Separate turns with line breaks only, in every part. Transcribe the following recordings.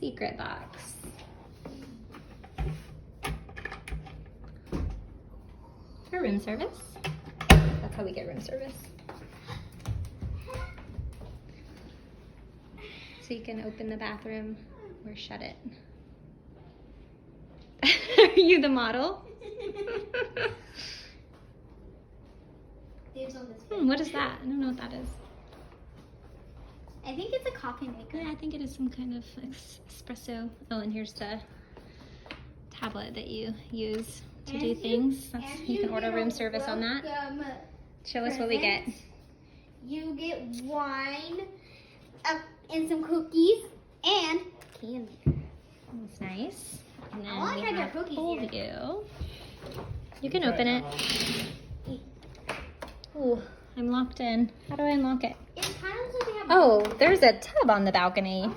secret box. For room service. That's how we get room service. So you can open the bathroom or shut it. Are you the model? What is that? I don't know what that is.
I think it's a coffee maker.
Yeah, I think it is some kind of espresso. Oh, and here's the tablet that you use to do things. You can order room service on that. Show us what we get.
You get wine and some cookies and candy.
That's nice. And then
I want to
we
try their
have
cookies
for
here.
you can open it. Ooh, I'm locked in. How do I unlock it?
It kind of looks like they have.
Oh, there's a tub on the balcony.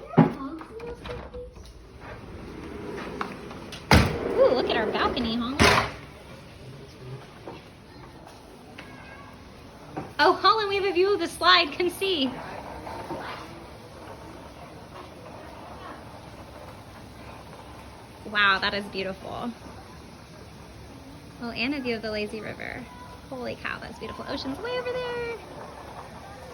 Ooh, look at our balcony, Holland. Oh, Holland, we have a view of the slide. Can see. Wow, that is beautiful. Oh, and a view of the lazy river. Holy cow, that's beautiful. Ocean's way over there.